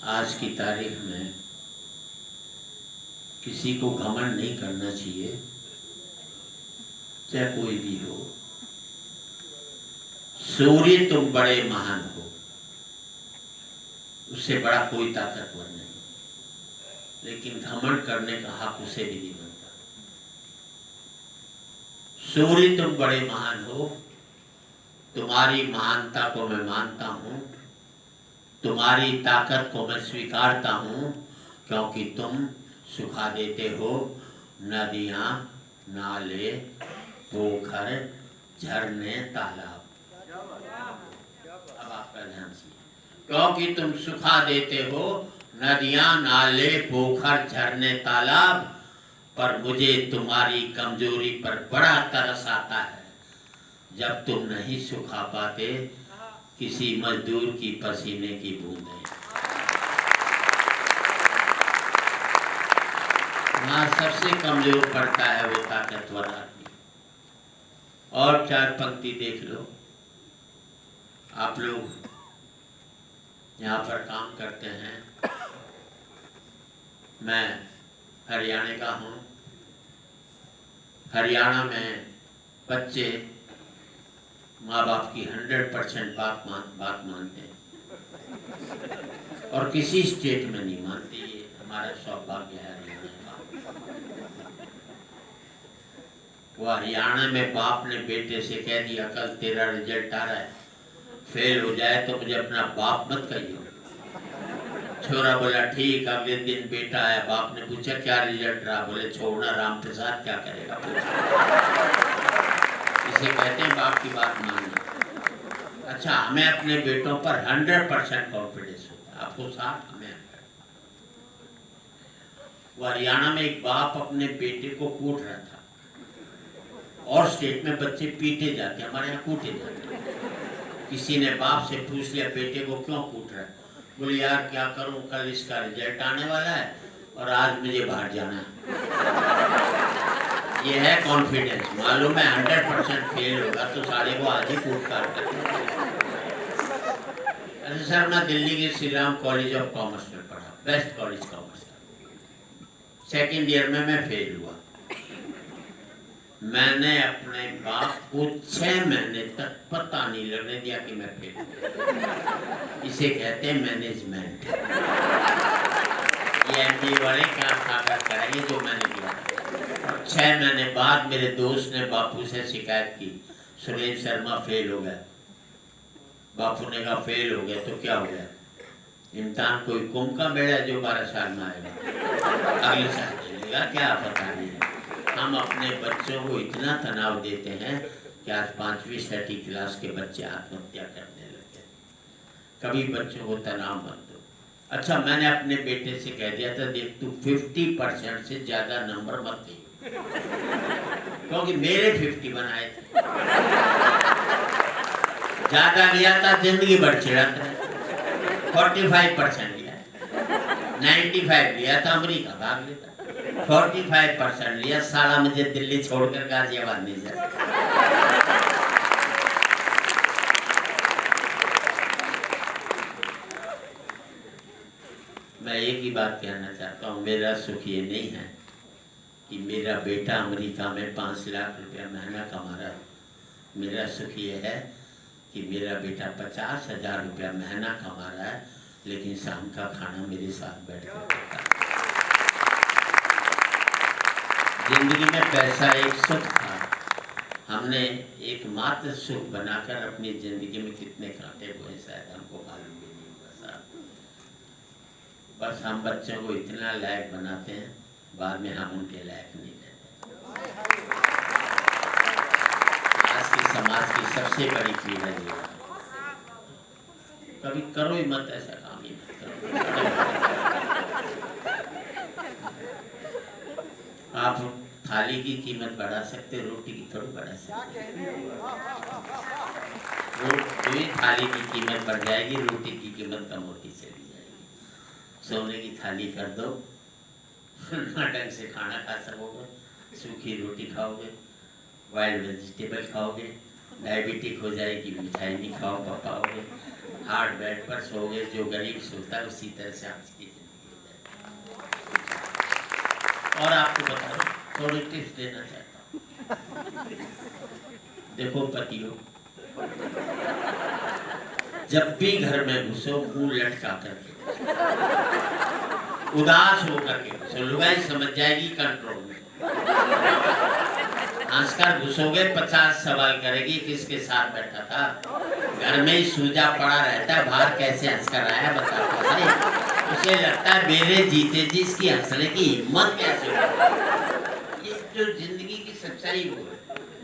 आज की तारीख में किसी को घमंड नहीं करना चाहिए, चाहे कोई भी हो। सूर्य तुम बड़े महान हो, उससे बड़ा कोई ताकतवर नहीं, लेकिन घमंड करने का हक उसे भी नहीं बनता। सूर्य तुम बड़े महान हो, तुम्हारी महानता को मैं मानता हूं, तुम्हारी ताकत को मैं स्वीकारता हूं, क्योंकि तुम सुखा देते हो नदियां, नाले, पोखर, झरने, तालाब। अब आपका ध्यान से, क्योंकि तुम सुखा देते हो नदियां, नाले, पोखर, झरने, तालाब, पर मुझे तुम्हारी कमजोरी पर बड़ा तरस आता है जब तुम नहीं सुखा पाते किसी मजदूर की पसीने की बूंदें। वहां सबसे कमजोर पड़ता है वो ताकतवर आदमी। और चार पंक्ति देख लो। आप लोग यहाँ पर काम करते हैं, मैं हरियाणा का हूँ। हरियाणा में बच्चे माँ बाप की 100% बात मानते हैं और किसी स्टेट में नहीं मानते। ये हमारा सौभाग्य है हरियाणा का। वो हरियाणा में बाप ने बेटे से कह दिया कल तेरा रिजल्ट आ रहा है, फेल हो जाए तो मुझे अपना बाप मत कहियो। छोरा बोला ठीक। अगले दिन बेटा आया, बाप ने पूछा क्या रिजल्ट रहा? बोले छोड़ना, राम प्रसाद क्या करेगा। इसे कहते हैं बाप की बात मानना। अच्छा, हमें अपने बेटों पर 100% कॉन्फिडेंस होता है, आपको 60, हमें। वो हरियाणा में एक बाप अपने बेटे को कूट रहा था, और स्टेट में बच्चे पीटे जाते, हमारे यहाँ कूटे जाते। किसी ने बाप से पूछ लिया बेटे को क्यों कूट रहा है? बोले यार क्या करूं, कल इसका रिजल्ट आने वाला है और आज मुझे बाहर जाना है। ये है कॉन्फिडेंस। मालूम है 100% फेल होगा तो सारे को आज ही कूट काट करते। अरे सर, मैं दिल्ली के Shri Ram college of commerce में पढ़ा, बेस्ट कॉलेज कॉमर्स का। सेकेंड ईयर में मैं फेल हुआ। मैंने अपने बाप को 6 महीने तक पता नहीं लगने दिया कि मैं फेल हूं। इसे कहते हैं मैनेजमेंट। ये एमबीए वाले क्या खाकर करेंगे जो मैंने किया। और 6 महीने बाद मेरे दोस्त ने बापू से शिकायत की, सुरेश शर्मा फेल हो गया। बापू ने कहा फेल हो गया तो क्या हो गया? इम्तिहान कोई कुंभ का बेड़ा जो 12 साल में आएगा, अगले साल चलेगा, क्या पता नहीं। हम अपने बच्चों को इतना तनाव देते हैं कि आज 5वीं 6ठी क्लास के बच्चे आत्महत्या करने लगे। कभी बच्चों को तनाव मत दो। अच्छा, मैंने अपने बेटे से कह दिया था देख तू 50% से ज्यादा नंबर मत दे, क्योंकि मेरे 50 बनाए थे। ज्यादा लिया था जिंदगी भर चिढ़ाता है। 45% लिया, 95 लिया था अमेरिका भाग लेता, 45% लिया साला मुझे दिल्ली छोड़कर गाजियाबाद नहीं जाए। मैं एक ही बात कहना चाहता हूँ, मेरा सुख ये नहीं है कि मेरा बेटा अमेरिका में 5 लाख रुपया महीना कमा रहा है। मेरा सुख ये है कि मेरा बेटा 50,000 रुपया महीना कमा रहा है, लेकिन शाम का खाना मेरे साथ बैठ कर खाता है। जिंदगी में पैसा एक सुख था, हमने एक मात्र सुख बनाकर अपनी जिंदगी में कितने कांटे हुए शायद हमको मालूम भी नहीं हुआ साहब। बस हम बच्चों को इतना लायक बनाते हैं, बाद में हम उनके लायक नहीं रहते। आज की समाज की सबसे बड़ी पीड़ा ये है। कभी करो ही मत ऐसा काम, ही मत करो। आप थाली की कीमत बढ़ा सकते, रोटी की थोड़ी बढ़ा सकते। रोटी थाली की कीमत बढ़ जाएगी, रोटी की कीमत कम होती चली जाएगी। सोने की थाली कर दो, ढंग से खाना खा सकोगे, सूखी रोटी खाओगे, वाइल्ड वेजिटेबल खाओगे, डायबिटिक हो जाएगी, मिठाई नहीं खाओ पाओगे, हार्ड बेड पर सोओगे, जो गरीब सोता है उसी तरह से आपकी जिंदगी है। और आपको बताओ, थोड़ी टिप्स देना चाहता हूँ। देखो पतियों, जब भी घर में घुसो मुंह लटका करके, उदास होकर के घुसो, लुगाई समझ जाएगी कंट्रोल में। हंसकर घुसोगे 50 सवाल करेगी किसके साथ बैठा था, घर में ही सूजा पड़ा रहता है, बाहर कैसे हंसकर आया बताता भाई। उसे लगता है मेरे जीते जी इसकी हंसने की हिम्मत कैसे हो। ये जो जिंदगी की सच्चाई वो है।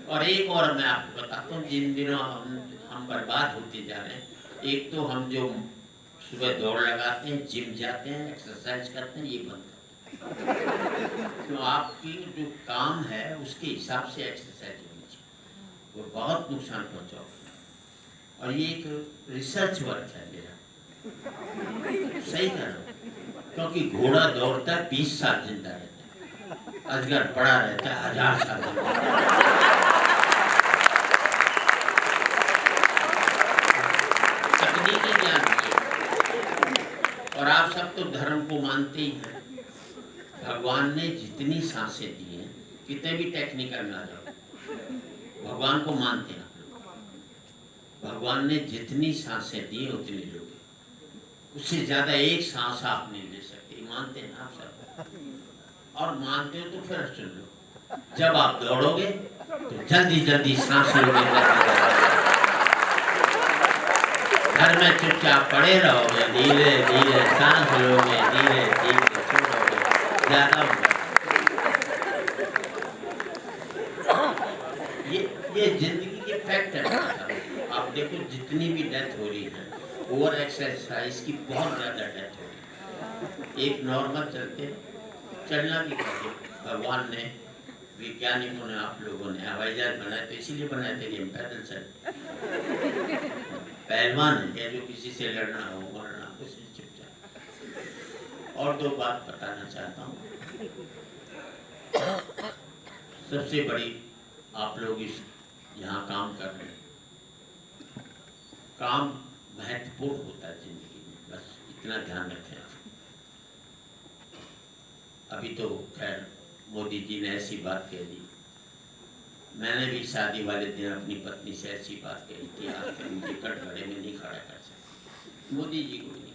और एक और मैं आपको बताता हूँ, जिन दिनों हम बर्बाद होते जा रहे हैं, एक तो हम जो सुबह दौड़ लगाते हैं, जिम जाते हैं, एक्सरसाइज करते हैं, ये बंद तो आपकी जो काम है उसके हिसाब से एक्सरसाइज होनी चाहिए, वो बहुत नुकसान पहुंचाओगे। और ये एक रिसर्च वर्क है मेरा, सही कह रहा हूँ, क्योंकि घोड़ा दौड़ता है 20 साल जिंदा रहता है, अजगर पड़ा रहता है 1000 साल जिंदा। तकनीकी ज्ञान और आप सब तो धर्म को मानते ही हैं। भगवान ने जितनी सांसें दी हैं, कितने भी टेक्निकल ना जाओ, भगवान को मानते हैं आप लोग। भगवान ने जितनी सांसें दी उतनी लोगे, उससे ज्यादा एक सांस आप नहीं ले सकते, मानते हैं आप सब। और मानते हो तो फिर सुन लो, जब आप दौड़ोगे तो जल्दी जल्दी सांस लोगे, घर में चुपचाप पड़े रहोगे, धीरे धीरे सांस लोगे, धीरे धीरे छोड़ोगे, ज्यादा ये जिंदगी के फैक्ट है। आप देखो जितनी भी डेथ हो रही है, ओवर एक्सरसाइज की बहुत ज्यादा डेथ हो रही है। एक नॉर्मल चलना भी चाहिए। भगवान ने, वैज्ञानिकों ने, आप लोगों ने हवाई जहाज बनाए तो इसीलिए बनाए थे कि हम पैदल चल। पहलवान है जो किसी से लड़ना हो, मरना हो, उसे चुपचाप। और दो बात बताना चाहता हूँ। सबसे बड़ी, आप लोग इस यहाँ काम कर रहे हैं, काम महत्वपूर्ण होता है जिंदगी में, बस इतना ध्यान रखें आप। अभी तो खैर मोदी जी ने ऐसी बात कह दी, मैंने भी शादी वाले दिन अपनी पत्नी से ऐसी बात कही थी, आज तक मुझे कटघरे में नहीं खड़ा कर सकते। मोदी जी को नहीं,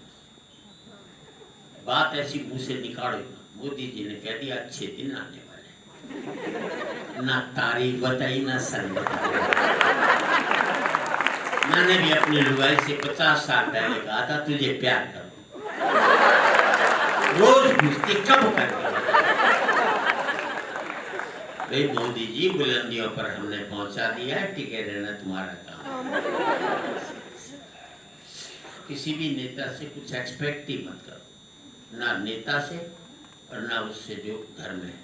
बात ऐसी मुंह से निकालो। मोदी जी ने कह दिया अच्छे दिन आने वाले, ना तारीख बताई ना सन बताई। मैंने भी अपनी लुगाई से 50 साल पहले कहा था तुझे प्यार करूं, रोज पूछती कब कर। भाई मोदी जी, बुलंदियों पर हमने पहुंचा दिया है, टिके रहना तुम्हारा काम। किसी भी नेता से कुछ एक्सपेक्ट ही मत करो, ना नेता से और ना उससे जो घर में है।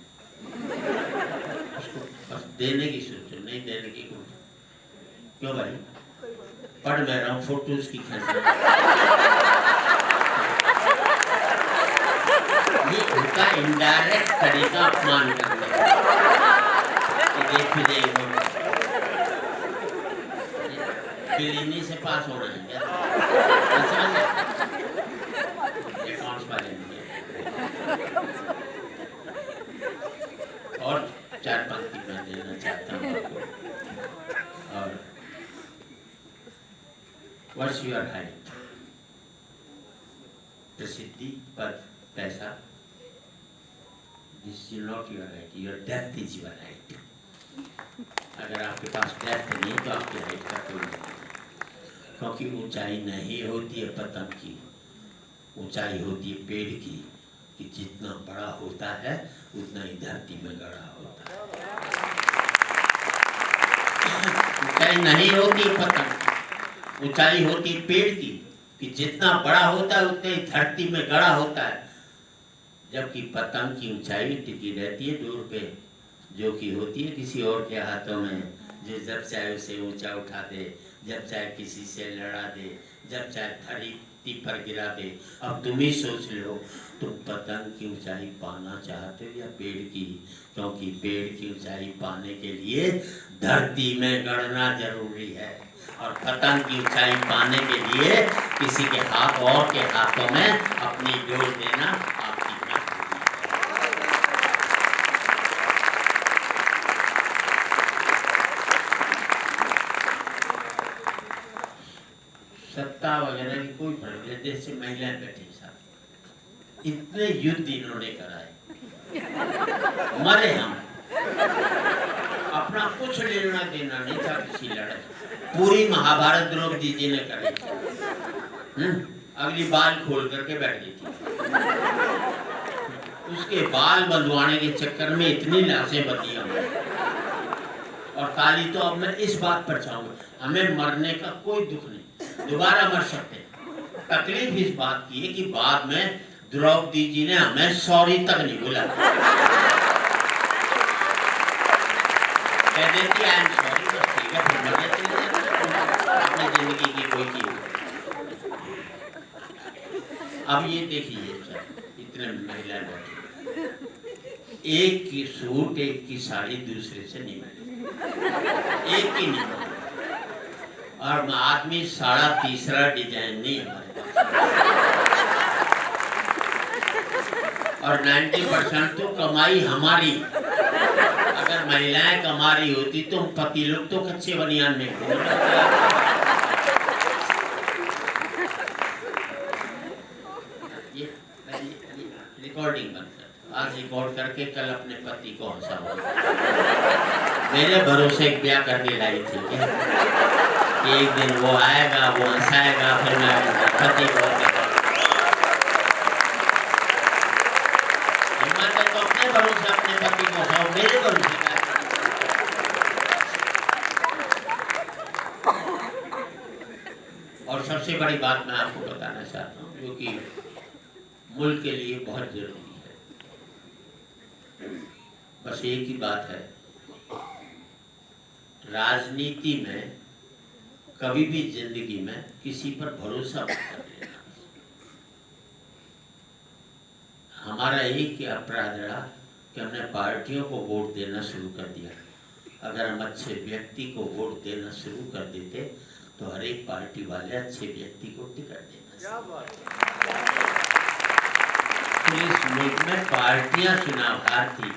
उसको बस देने की सोचो, नहीं देने की क्यों भाई, पढ़ मैं रहा हूँ, फोटो उसकी खींच। ये उनका इनडायरेक्ट तरीका अपमान करने का। बिल्ली से पास होना है क्या? और 4 पंक्ति मैं देना चाहता हूँ आपको। और व्हाट्स योर हाइट? प्रसिद्धि, पद, पैसा, this is not your height, your depth is your height. अगर आपके पास डेप्थ नहीं तो आपकी हाइट का कोई नहीं, क्योंकि ऊंचाई नहीं होती है पतंग की, ऊंचाई होती है पेड़ की, कि जितना बड़ा होता है उतना ही धरती में गड़ा होता है। ऊंचाई नहीं होती पतंग, ऊंचाई होती पेड़ की, कि जितना बड़ा होता है उतना ही धरती में गड़ा होता है। जबकि पतंग की ऊंचाई टिकी रहती है दूर पे, जो कि होती है किसी और के हाथों में, जो जब चाहे उसे ऊंचा उठा दे, जब चाहे किसी से लड़ा दे, जब चाहे धरती पर गिरा दे। अब तुम ही सोच लो, तुम पतंग की ऊंचाई पाना चाहते हो या पेड़ की? क्योंकि पेड़ की ऊंचाई पाने के लिए धरती में गड़ना जरूरी है, और पतंग की ऊंचाई पाने के लिए किसी के हाथ और के हाथों में अपनी डोज देना आपकी सत्ता वगैरह की कोई फर्क। जैसे महिलाएं बैठी साथ, इतने युद्ध इन्होंने कराए, मरे हम, अपना कुछ लेना देना नहीं था किसी लड़ाई। पूरी महाभारत द्रौपदी जी ने करी, अगली बाल खोल करके बैठ गई थी। उसके बाल बंधवाने के चक्कर में इतनी लाशें बची हमें। और काली तो अब मैं इस बात पर चाहूंगा, हमें मरने का कोई दुख नहीं, दोबारा मर सकते हैं। तकलीफ इस बात की है कि बाद में द्रौपदी जी ने हमें सॉरी तक नहीं बोला। कह देती आई एम सॉरी, बस ठीक है, फिर मरने चले जाते अपनी जिंदगी की कोई चीज। अब ये देखिए इतने महिलाएं बैठी, एक की सूट एक की साड़ी दूसरे से नहीं मिली, एक की नहीं मिली। और आदमी साड़ा तीसरा डिजाइन नहीं हमारे पास। और 90% तो कमाई हमारी। अगर महिलाएं कमा रही होती तो पति लोग तो कच्चे बनियान में ये रिकॉर्डिंग बंद कर, आज रिकॉर्ड करके कल अपने पति को हंसाओ। मेरे भरोसे एक ब्याह करके लाई थी कि एक दिन वो आएगा, वो हंसाएगा, फिर मैं पति को हिम्मत है तो अपने भरोसे अपने पति को हंसाओ, मेरे भरोसे का। और सबसे बड़ी बात मैं आपको बताना चाहता हूँ, जो कि मुल्क के लिए बहुत जरूरी है। बस एक ही बात है, राजनीति में कभी भी जिंदगी में किसी पर भरोसा मत कर लेना। हमारा एक ही अपराध रहा कि हमने पार्टियों को वोट देना शुरू कर दिया। अगर हम अच्छे व्यक्ति को वोट देना शुरू कर देते तो हर एक पार्टी वाले अच्छे व्यक्ति को टिकट देना। तो इस मुल्क में पार्टियां चुनाव हारती,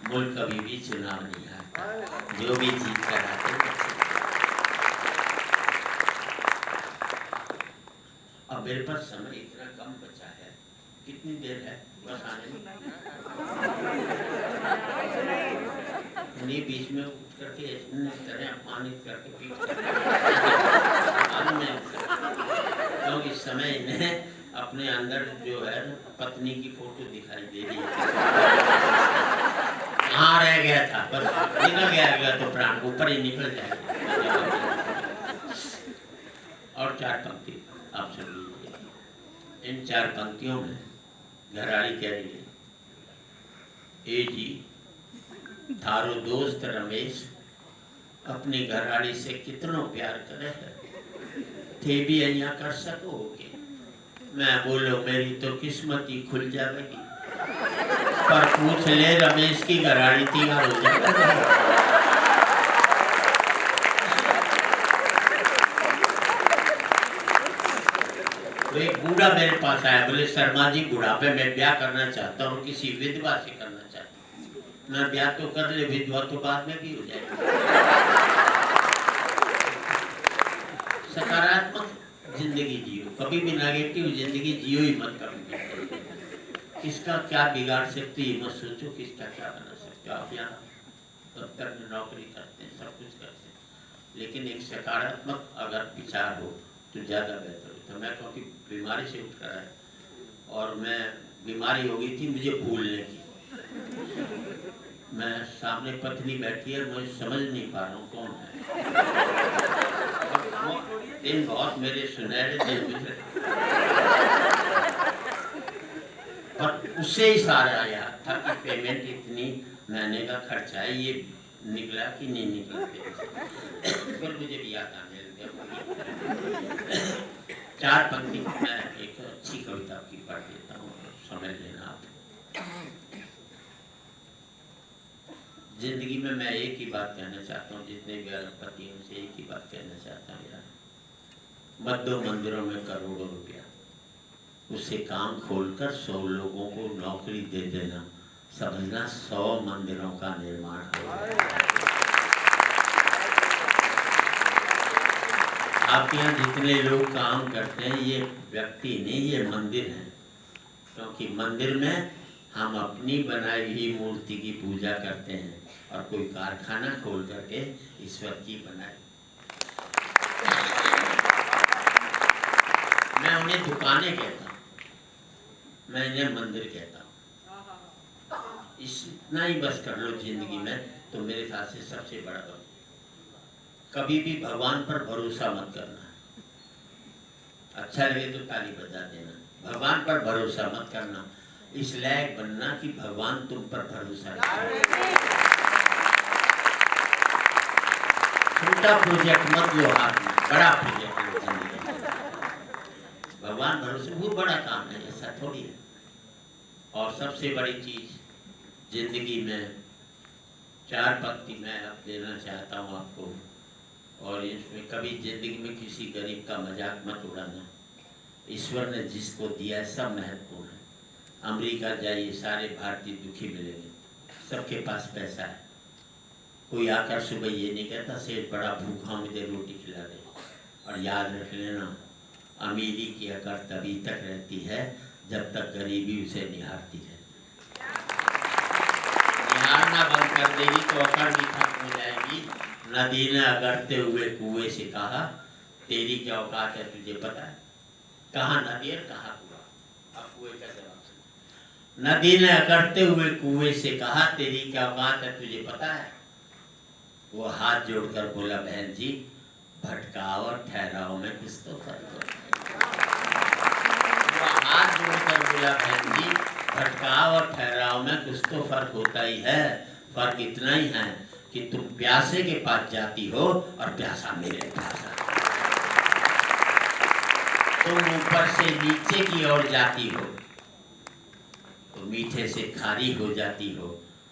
मुल्क कभी भी चुनाव नहीं हारता। जो भी जीत कर आते। अब मेरे पास समय इतना कम बचा है, कितनी देर है बस आने में? नहीं, बीच में उठ करके इस तरह अपमानित करके पीट तो इस समय इन्हें अपने अंदर जो है पत्नी की फोटो दिखाई दे रही है। कहाँ रह गया था, बस निकल गया तो प्राण ऊपर ही निकल जाएगा। और 4 पंक्ति आप सुन लीजिए। इन 4 पंक्तियों में घराड़ी कह रही है, ए जी थारो दोस्त रमेश अपनी घराड़ी से कितनो प्यार करे है, थे भी अहिया कर सकोगे। मैं बोलो मेरी तो किस्मत ही खुल जाएगी, पर पूछ ले रमेश की घराड़ी तैयार हो जाएगी। तो एक बूढ़ा मेरे पास आया, बोले शर्मा जी बुढ़ापे में ब्याह करना चाहता हूँ, किसी विधवा से करना चाहता हूँ। मैं ब्याह तो कर ले, विधवा तो बाद में भी हो जाएगी। सकारात्मक जिंदगी जियो, कभी भी नेगेटिव जिंदगी जियो ही मत कभी। किसका क्या बिगाड़ सकते ही मत सोचो, किसका क्या बना सकते हो। आप यहाँ दफ्तर में नौकरी करते हैं, सब कुछ करते हैं, लेकिन एक सकारात्मक अगर विचार हो तो ज़्यादा बेहतर हो। तो मैं क्योंकि बीमारी से उठ कर आया और मैं बीमारी हो गई थी मुझे भूलने की। मैं सामने पत्नी बैठी है, मुझे समझ नहीं पा रहा हूँ कौन है। दिन बहुत मेरे सुनहरे दिन गुजरे, पर उससे ही सारा आया था कि पेमेंट इतनी महीने का खर्चा है, ये निकला कि नहीं निकला। फिर मुझे भी याद आने लगा। 4 पंक्ति मैं एक अच्छी कविता की पढ़ देता हूँ, समझ लेना आप। जिंदगी में मैं एक ही बात कहना चाहता हूँ, जितने भी अरबपति हैं उनसे एक ही बात कहना चाहता हूँ यार, मत दो मंदिरों में करोड़ों रुपए। उससे काम खोलकर 100 लोगों को नौकरी दे देना, समझना 100 मंदिरों का निर्माण हो। आपके यहाँ जितने लोग काम करते हैं ये व्यक्ति नहीं, ये मंदिर है। क्योंकि मंदिर में हम अपनी बनाई हुई मूर्ति की पूजा करते हैं और कोई कारखाना खोल करके ईश्वर की बनाई। मैं उन्हें दुकानें कहता हूँ, मैं इन्हें मंदिर कहता हूँ। इतना ही बस कर लो जिंदगी में तो मेरे ख्याल से सबसे बड़ा बात। कभी भी भगवान पर भरोसा मत करना। अच्छा लगे तो ताली बजा देना। भगवान पर भरोसा मत करना। इस लायक बनना कि भगवान तुम पर भरोसा करे। छोटा प्रोजेक्ट मत लो हाथ में, बड़ा प्रोजेक्ट लो जिंदगी में। भगवान भरोसे वो बड़ा काम है, ऐसा थोड़ी है। और सबसे बड़ी चीज जिंदगी में 4 पंक्ति मैं अब देना चाहता हूँ आपको, और इसमें कभी जिंदगी में किसी गरीब का मजाक मत उड़ाना। ईश्वर ने जिसको दिया है सब महत्वपूर्ण है। अमेरिका जाइए, सारे भारतीय दुखी मिलेंगे, सबके पास पैसा है। कोई आकर सुबह ये नहीं कहता सेठ बड़ा भूखा मुझे रोटी खिला दे। और याद रख लेना, अमीरी की अकड़ तभी तक रहती है जब तक गरीबी उसे निहारती है। निहारना बंद कर देगी तो अकड़ भी खत्म हो जाएगी। नदी ने अगरते हुए कुएं से कहा तेरी क्या औकात है तुझे पता है? कहाँ नदी है कहाँ कुआं? अब कुएं का जवाब सुनो। नदी ने अगरते हुए कुएं से कहा तेरी क्या औकात है तुझे पता है? वो हाथ जोड़कर बोला बहन जी भटकाव और ठहराव में कुछ तो फर्क होता है। वो हाथ जोड़कर बोला बहन जी भटकाव और ठहराव में कुछ तो फर्क होता ही है। फर्क इतना ही है कि तुम प्यासे के पास जाती हो और प्यासा मेरे पास आता है। तुम ऊपर से नीचे की ओर जाती हो तो मीठे से खारी हो जाती हो,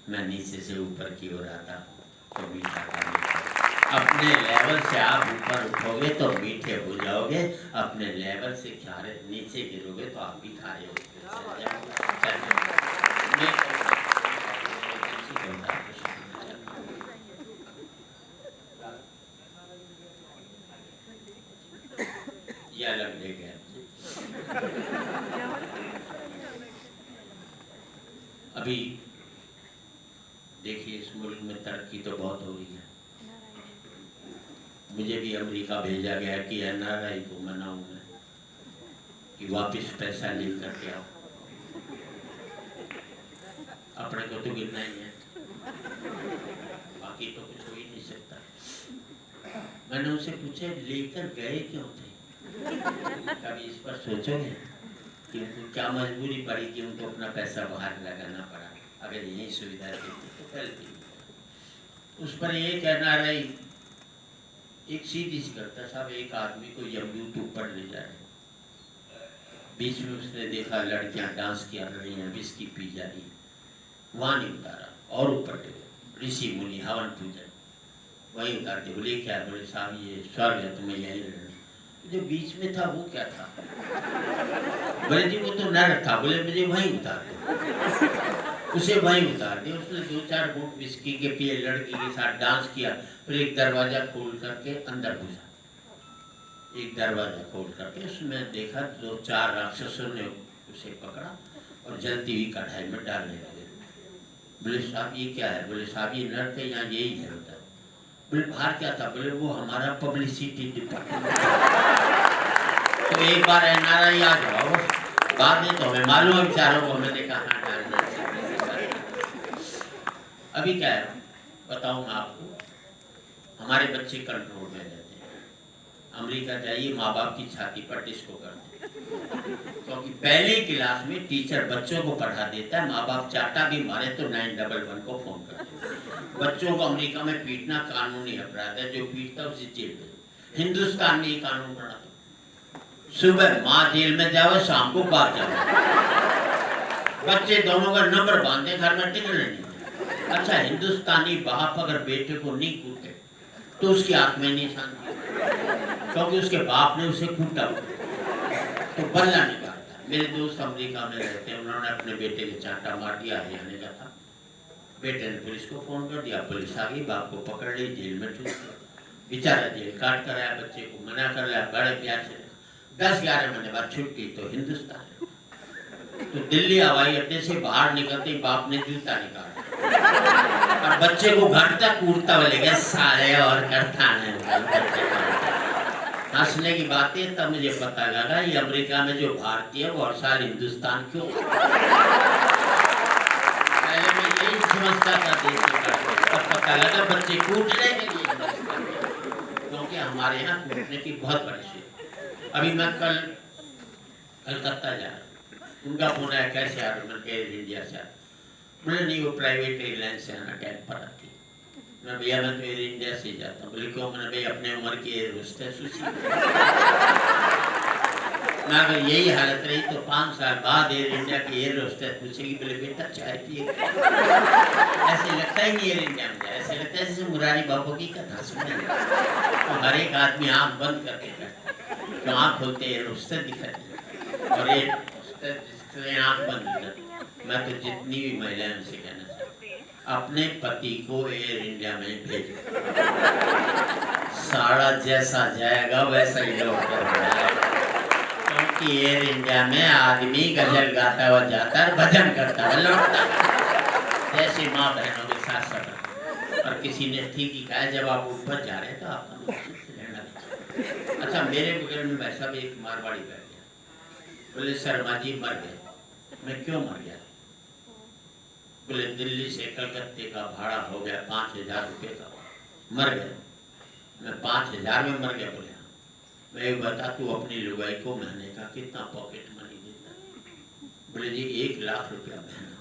मैं नीचे से ऊपर की ओर आता हूँ तो मीठा खारी। अपने लेवल से आप ऊपर उठोगे तो मीठे हो जाओगे, अपने लेवल से खारे नीचे गिरोगे तो आप भी खारे हो। ये अलग ले गए। अभी देखिए इस मुल्क में तरक्की तो बहुत हो रही है। मुझे भी अमेरिका भेजा गया कि एनआरआई को मनाऊं मैं कि वापस पैसा ले करके आओ, अपने को तो गिरना ही है, बाकी तो कुछ हो ही नहीं सकता। मैंने उनसे पूछा लेकर गए क्यों थे? कभी इस पर सोचोगे कि उनको क्या मजबूरी पड़ी कि उनको अपना पैसा बाहर लगाना पड़ा? अगर यही सुविधा देती तो फैलती। उस पर ये कहना रही एक सीधी सी करता साहब, एक आदमी को यमदूत ऊपर ले जा रहे, बीच में उसने देखा लड़कियां डांस किया रही हैं, विस्की पी जा रही, वहां नहीं उतारा और ऊपर ले गए। ऋषि मुनि हवन पूजन वहीं उतारते। बोले क्या? बोले साहब ये स्वर्ग है, तुम्हें यही रहना। जो बीच में था वो क्या था? बोले जी वो तो नरक था। बोले मुझे वहीं उतार दो। उसे वहीं उतार दिया। उसने 2-4 घूंट विस्की के पिए, लड़की के साथ डांस किया, फिर एक दरवाजा खोल करके अंदर घुसा। एक दरवाजा खोल करके उसमें देखा 2-4 राक्षसों ने उसे पकड़ा और जलती हुई कढ़ाई में डालने लगे। बोले साहब ये क्या है? बोले साहब ये नरक है, यहाँ यही है होता। बोले बाहर क्या था? बोले वो हमारा पब्लिसिटी डिपार्टमेंट। तो एक बार एनआरआई आ जाओ, बाद में तो हमें मालूम है बेचारों को, मैंने कहा डालना। अभी क्या है बताऊं मैं आपको, हमारे बच्चे कंट्रोल में रहते हैं। अमेरिका जाइए, माँ बाप की छाती पर डिस्को करते हैं, क्योंकि पहली क्लास में टीचर बच्चों को पढ़ा देता है, माँ बाप चाटा भी मारे तो 911 को फोन करते हैं। बच्चों को अमेरिका में पीटना कानूनी अपराध है, जो पीटता उसे जेल में। हिंदुस्तान में ये कानून बना दो, सुबह माँ जेल में जाओ, शाम को बाहर जाओ, बच्चे दोनों का नंबर बांधे, घर में टिकट नहीं। अच्छा हिंदुस्तानी बाप अगर बेटे को नहीं कूटे तो उसकी आत्मा नहीं शांति, क्योंकि उसके बाप ने उसे कूटा तो बदला निकालता। मेरे दोस्त अमेरिका में रहते हैं, उन्होंने अपने बेटे के चांटा मार दिया, हरियाणा का था। बेटे ने पुलिस को फोन कर दिया, पुलिस आ गई, बाप को पकड़ ली, जेल में ठूस दिया। बेचारा जेल काट कर आया, बच्चे को मना कर लिया, बड़े प्यार से 10-11 महीने बाद छुट्टी तो हिंदुस्तान। तो दिल्ली हवाई अड्डे से बाहर निकलते ही बाप ने जूता निकाला और बच्चे को घर तक कूटता हुआ ले गया, साले और करता नहीं। हंसने की बात है, तब मुझे पता लगा ये अमेरिका में जो भारतीय वो हर साल हिंदुस्तान क्यों। पहले मैं यही समझता था देश में, तब पता लगा बच्चे कूटने के लिए, क्योंकि हमारे यहाँ कूटने की बहुत बड़ी चीज। अभी मैं कल कलकत्ता जा रहा हूँ, उनका फोन आया, कैसे आ रहे, मैंने एयर इंडिया से। बोले नहीं, वो प्राइवेट एयरलाइन से आना टाइम पर आती। मैं भैया मैं तो एयर इंडिया से जाता हूँ। बोले क्यों? मैंने भाई अपने उम्र की एयर होस्टेस उसी मैं अगर यही हालत रही तो 5 साल बाद एयर इंडिया की एयर होस्टेस पूछेगी, बोले बेटा चाय पिए। ऐसे लगता ही नहीं एयर इंडिया में जाए, ऐसे लगता है जैसे मुरारी बाबू की कथा सुने। तो हर एक आदमी आँख बंद करके बैठता, तो आँख खोलते एयर होस्टेस दिखाई, और एयर होस्टेस आँख बंद करती। मैं तो जितनी भी महिलाएं उनसे कहना चाहता हूं, अपने पति को एयर इंडिया में भेजो। साड़ा जैसा जाएगा वैसा ही लौट कर जाएगा, क्योंकि एयर इंडिया में आदमी गजल गाता हुआ जाता है, भजन करता हुआ लौटता है, जैसे माँ बहनों के साथ सब। और किसी ने ठीक ही कहा, जब आप ऊपर जा रहे हैं तो आपका रहना। अच्छा, मेरे बगल में वैसा भी एक मारवाड़ी बैठ गया। बोले शर्मा जी मर गए। मैं क्यों मर गया? बोले दिल्ली से कलकत्ते का भाड़ा हो गया 5,000 रुपये का, मर गया। मैं 5,000 में मर गया? बोले हाँ। मैं बता, तू अपनी लुगाई को महीने का कितना पॉकेट मनी देता? बोले जी 1 लाख रुपया महीना।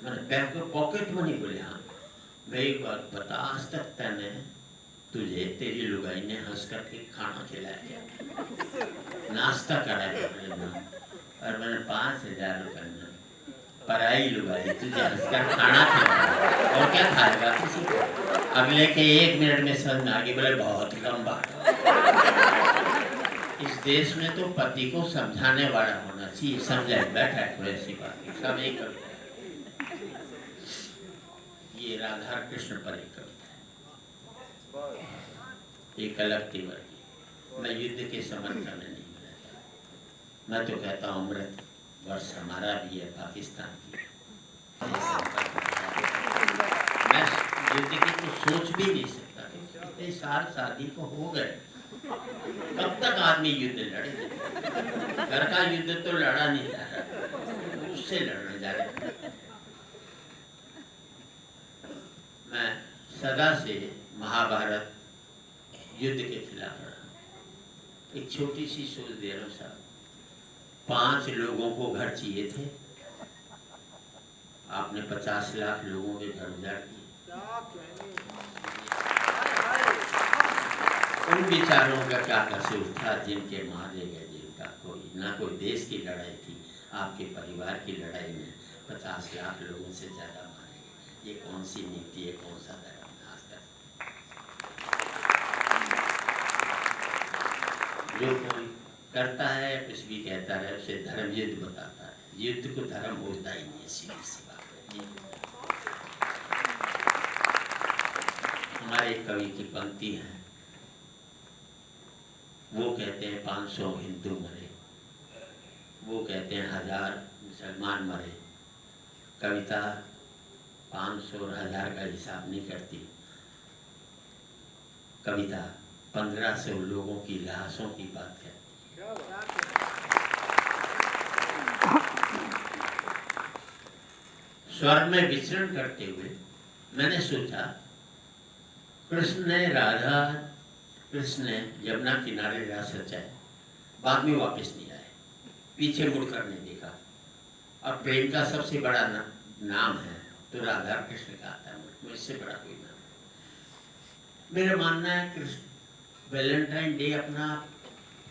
मैंने बैंक में पॉकेट मनी? बोले हाँ। मैं एक बात बता, आज तक तने तुझे तेरी लुगाई ने हंस करके खाना खिलाया, नाश्ता कराया? बोले ना। और मैंने 5,000 रुपये में पराई लुगाई तुझे हंसकर खाना खिलाया, और क्या खाएगा किसी को? अगले के 1 मिनट में समझ में आ गई। बोले बहुत कम बात। इस देश में तो पति को समझाने वाला होना चाहिए, समझाए बैठा है कोई ऐसी बात नहीं, सब एक कविता है। ये राधा कृष्ण पर एक कविता है, एक अलग तीवर की। मैं युद्ध के समर्थन में नहीं रहता, मैं तो कहता हूँ अमृत वर्ष हमारा भी है, पाकिस्तान की। मैं युद्ध की तो सोच भी नहीं सकता, इतने साल शादी को हो गए, कब तक आदमी युद्ध लड़े? घर का युद्ध तो लड़ा नहीं जा रहा, उससे लड़ने जा रहे। मैं सदा से महाभारत युद्ध के खिलाफ रहा। एक छोटी सी सोच दे रहा हूँ साहब। 5 लोगों को घर चाहिए थे, आपने 50 लाख लोगों के घर उजाड़ दिए। उन बेचारों का क्या कसूर था जिनके मारे गए, जिनका कोई ना कोई देश की लड़ाई थी, आपके परिवार की लड़ाई में 50 लाख लोगों से ज्यादा मारे गए। ये कौन सी नीति है, कौन सा धर्म? जो कोई करता है कुछ भी कहता है उसे धर्म युद्ध बताता है। युद्ध को धर्म होता ही नहीं, सीधी सी बात है। हमारे कवि की पंक्ति है, वो कहते हैं 500 हिंदू मरे, वो कहते हैं 1000 मुसलमान मरे। कविता 500 और 1000 का हिसाब नहीं करती, कविता 1500 लोगों की लाशों की बात करती है। स्वर्ग में विचरण करते हुए मैंने सोचा, कृष्ण ने यमुना किनारे राह सजाए, बाद में वापस नहीं आए, पीछे मुड़कर नहीं देखा। और प्रेम का सबसे बड़ा नाम है तो राधा कृष्ण का आता है, मुझसे बड़ा कोई नाम। मेरा मानना है कृष्ण वैलेंटाइन डे अपना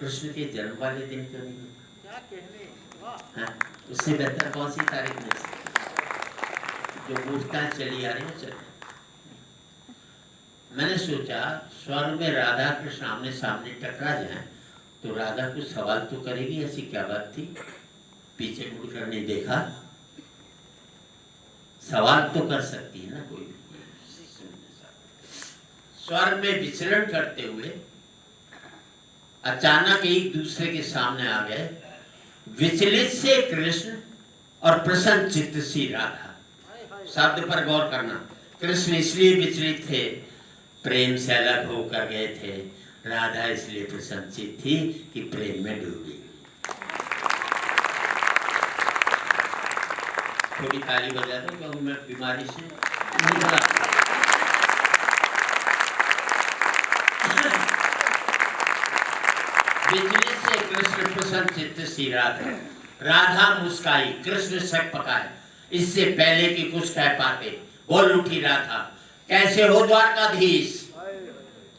कृष्ण के जन्म वाले दिन क्यों नहीं? क्या कहने, उससे बेहतर कौन सी तारीख नहीं सकती? जो मूर्खता चली आ रही है चले। मैंने सोचा स्वर्ग में राधा कृष्ण आमने सामने टकरा जाए तो राधा कुछ सवाल तो करेगी, ऐसी क्या बात थी? पीछे मुड़कर नहीं देखा, सवाल तो कर सकती है ना कोई। स्वर में विचरण करते हुए अचानक एक दूसरे के सामने आ गए, विचलित से कृष्ण और प्रसन्न चित्त सी राधा। शब्द पर गौर करना, कृष्ण इसलिए विचलित थे, प्रेम से अलग होकर गए थे, राधा इसलिए प्रसन्नचित्त थी कि प्रेम में डूबी। थोड़ी ताली बजा दो, क्योंकि मैं बीमारी से निकला। विचलित से कृष्ण प्रसन्नचित्त सी राधा। राधा मुस्काई, कृष्ण शक पकाए, इससे पहले कि कुछ कह पाते बोल उठी राधा, कैसे हो द्वारकाधीश?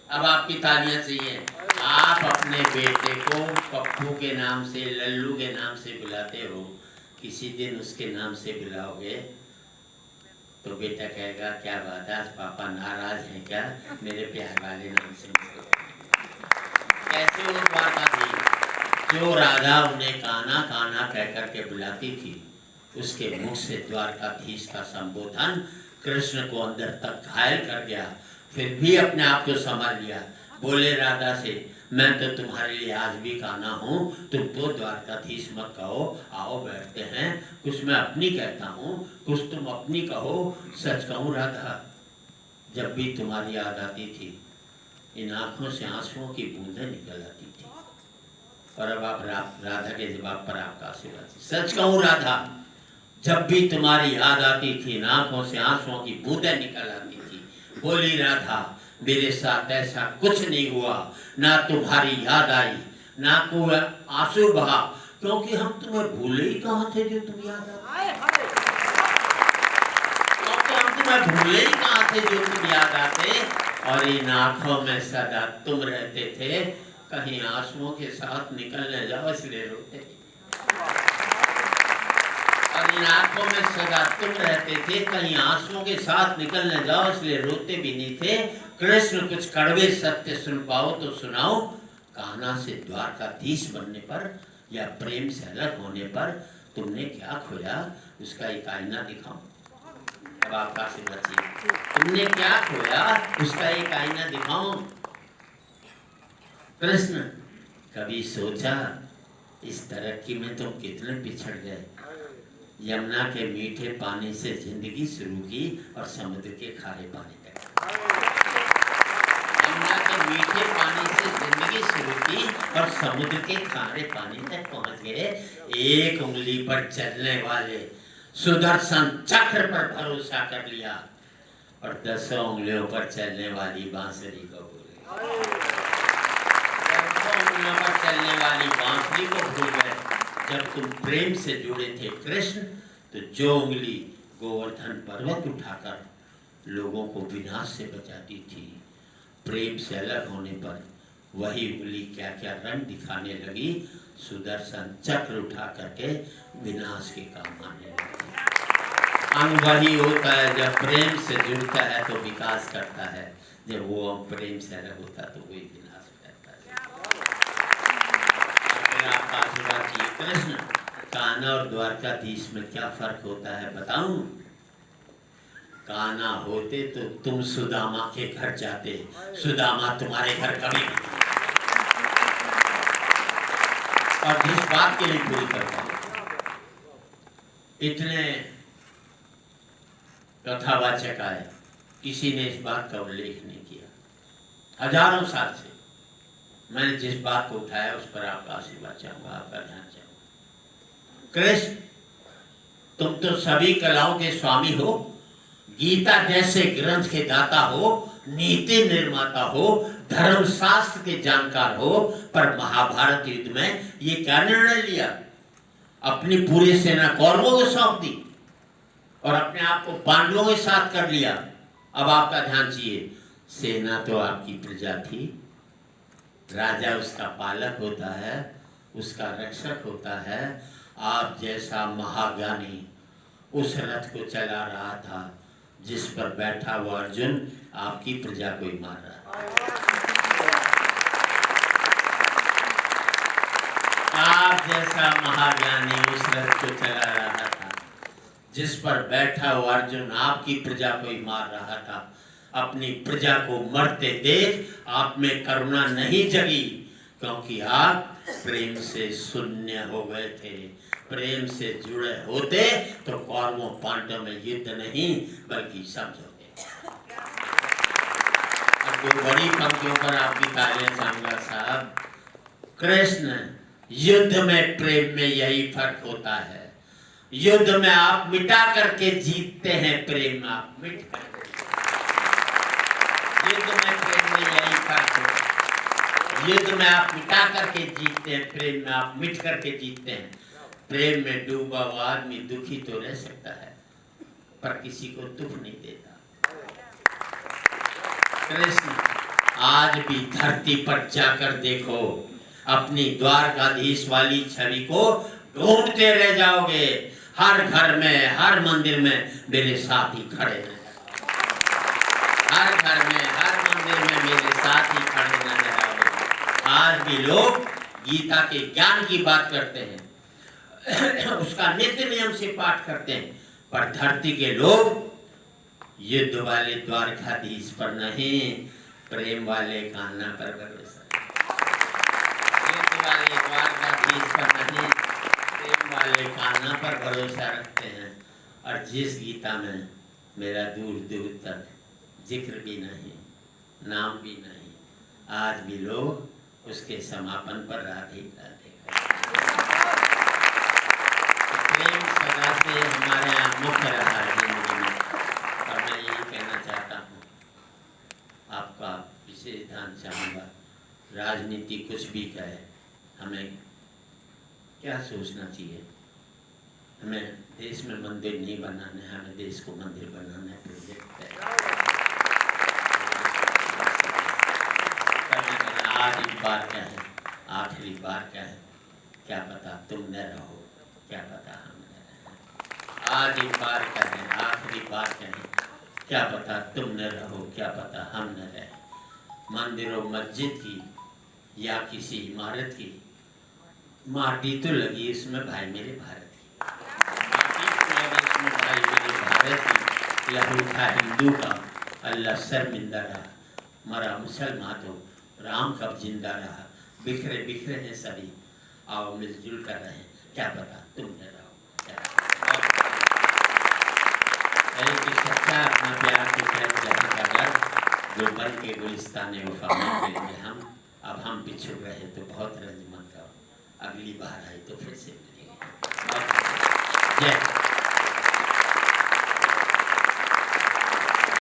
अब आपकी तालियां चाहिए। आप अपने बेटे को पप्पू के नाम से, लल्लू के नाम से बुलाते हो, किसी दिन उसके नाम से बुलाओगे तो बेटा कहेगा क्या बात है, आज पापा नाराज हैं क्या, मेरे प्यार वाले नाम से। कैसे हो द्वारकाधीश? जो राधा उन्हें कान्हा कान्हा कह करके बुलाती थी, उसके मुख से द्वारकाधीश का संबोधन कृष्ण को अंदर तक घायल कर गया। फिर भी अपने आप को संभाल लिया, बोले राधा से, मैं तो तुम्हारे लिए आज भी कान्हा हूँ, तुम तो द्वारकाधीश मत कहो, आओ बैठते हैं, कुछ मैं अपनी कहता हूँ, कुछ तुम अपनी कहो। सच कहूँ राधा, जब भी तुम्हारी याद आती थी, इन आंखों से आंसुओं की बूंदें निकल आती थी। और अब आप राधा के जवाब पर आपका आशीर्वाद। सच कहूँ राधा, जब भी तुम्हारी याद आती थी, इन आंखों से आंसुओं की बूंदें निकल आती थी। बोली राधा, मेरे साथ ऐसा कुछ नहीं हुआ, ना तुम्हारी याद आई, ना कोई आंसू बहा, क्योंकि हम तुम्हें भूले ही कहाँ थे जो तुम याद आते, क्योंकि हम तुम्हें भूले ही कहाँ थे जो तुम याद आते। और इन आंखों में सदा तुम रहते थे, कहीं आंसुओं के साथ निकलने जाओ इसलिए रोते थे। और इन आंखों में सदा तुम रहते थे, कहीं आंसुओं के साथ निकलने जाओ इसलिए रोते भी नहीं थे। कृष्ण कुछ कड़वे सत्य सुन पाओ तो सुनाओ, कान्हा से द्वारकाधीश बनने पर या प्रेम से अलग होने पर तुमने क्या खोया, उसका एक आईना दिखाओ। अब आपका आशीर्वाद चाहिए। तुमने क्या खोया, उसका एक आईना दिखाओ। कृष्ण, कभी सोचा इस तरक्की में तुम कितने पिछड़ गए? यमुना के मीठे पानी से जिंदगी शुरू की और समुद्र के खारे पानी तक। यमुना के मीठे पानी से जिंदगी शुरू की और समुद्र के खारे पानी तक पहुंच गए। एक उंगली पर चलने वाले सुदर्शन चक्र पर भरोसा कर लिया और 10 उंगलियों पर चलने वाली बांसुरी को भूल गए। 10 उंगलियों पर चलने वाली बांसुरी को भूल गए। जब तुम प्रेम से जुड़े थे कृष्ण, तो जो उंगली गोवर्धन पर्वत उठाकर लोगों को विनाश से बचाती थी, प्रेम से अलग होने पर वही उंगली क्या क्या रंग दिखाने लगी, सुदर्शन चक्र उठा करके विनाश के काम आने लगी। अंग वही होता है, जब प्रेम से जुड़ता है तो विकास करता है, जब वो प्रेम से अलग होता है तो वही विनाश करता है। आपका आशीर्वाद चाहिए। कृष्ण, कान्हा और द्वारकाधीश में क्या फर्क होता है बताऊं? कान्हा होते तो तुम सुदामा के घर जाते, सुदामा तुम्हारे घर कभी नहीं। और जिस बात के लिए पूरी करता हूं, इतने कथावाचक आए, किसी ने इस बात का उल्लेख नहीं किया। हजारों साल से मैंने जिस बात को उठाया उस पर आपका आशीर्वाद चाहूंगा, आपका ध्यान चाहूंगा। कृष्ण, तुम तो सभी कलाओं के स्वामी हो, गीता जैसे ग्रंथ के दाता हो, नीति निर्माता हो, धर्मशास्त्र के जानकार हो, पर महाभारत युद्ध में ये क्या निर्णय लिया? अपनी पूरी सेना कौरवों को सौंप दी और अपने आप को पांडवों के साथ कर लिया। अब आपका ध्यान चाहिए, सेना तो आपकी प्रजा थी, राजा उसका पालक होता है, उसका रक्षक होता है। आप जैसा महाज्ञानी उस रथ को चला रहा था जिस पर बैठा हुआ अर्जुन आपकी प्रजा को ही मार रहा है। आप जैसा महाज्ञानी उस रथ को चला रहा था जिस पर बैठा हुआ अर्जुन आपकी प्रजा को ही मार रहा था। अपनी प्रजा को मरते देख आप में करुणा नहीं जगी, क्योंकि आप प्रेम से शून्य हो गए थे। प्रेम से जुड़े होते तो कौरवों पांडवों में युद्ध नहीं बल्कि समझौते। अब दो बड़ी पंक्तियों पर आपकी तालियां चाहूंगा साहब। कृष्ण युद्ध में प्रेम में यही फर्क होता है। युद्ध में आप मिटा करके जीतते हैं, प्रेम में आप मिट करके। युद्ध में प्रेम में यही फर्क होता है। युद्ध में आप मिटा करके जीतते हैं, प्रेम में आप मिट करके जीतते हैं। प्रेम में डूबा हुआ आदमी दुखी तो रह सकता है पर किसी को दुख नहीं देता। कृष्ण आज भी धरती पर जाकर देखो, अपनी द्वारकाधीश वाली छवि को ढूंढते रह जाओगे। हर घर में, हर मंदिर में मेरे साथ ही खड़े नजर आओगे। हर घर में, हर मंदिर में मेरे साथ ही खड़े नजर आओगे। आज भी लोग गीता के ज्ञान की बात करते हैं, उसका नित्य नियम से पाठ करते हैं, पर धरती के लोग युद्ध वाले द्वारकाधीश पर नहीं, प्रेम वाले कान्हा पर भरोसा। युद्ध वाले द्वारकाधीश पर नहीं, प्रेम वाले कान्हा पर भरोसा रखते हैं। और जिस गीता में मेरा दूर दूर तक जिक्र भी नहीं, नाम भी नहीं, आज भी लोग उसके समापन पर राधे राधे। प्रेम सदा से हमारे यहाँ मुख्य रहा है जिंदगी में। और मैं यही कहना चाहता हूँ, आपका विशेष ध्यान चाहूँगा। राजनीति कुछ भी कहे, हमें क्या सोचना चाहिए? हमें देश में मंदिर नहीं बनाना है, हमें देश को मंदिर बनाना है। प्रोजेक्ट है। आज एक बार क्या है, आखिरी बार क्या है, क्या पता तुम न रहो, क्या पता हम न रहें। आज एक बार क्या है, आखिरी बार क्या है, क्या पता तुम न रहो, क्या पता हम न रहें। मंदिरों मस्जिद की या किसी इमारत की माटी तो लगी इसमें भाई मेरे भारत की, माटी तो लगी इसमें भाई मेरे भारत की। लहू था हिंदू का, अल्लाह शर्मिंदा रहा, मरा मुसलमान तो राम कब जिंदा रहा। बिखरे बिखरे हैं सभी, आओ मिलजुल कर रहे हैं, क्या पता तुम न रहो। सच्चा अपना प्यार के साथ जहाँ का डर जो बल के गुलिस्ताने वफा में हम अब हम पिछड़ रहे तो बहुत रंज मत करो, अगली बार आए तो फिर से मिलेंगे। जय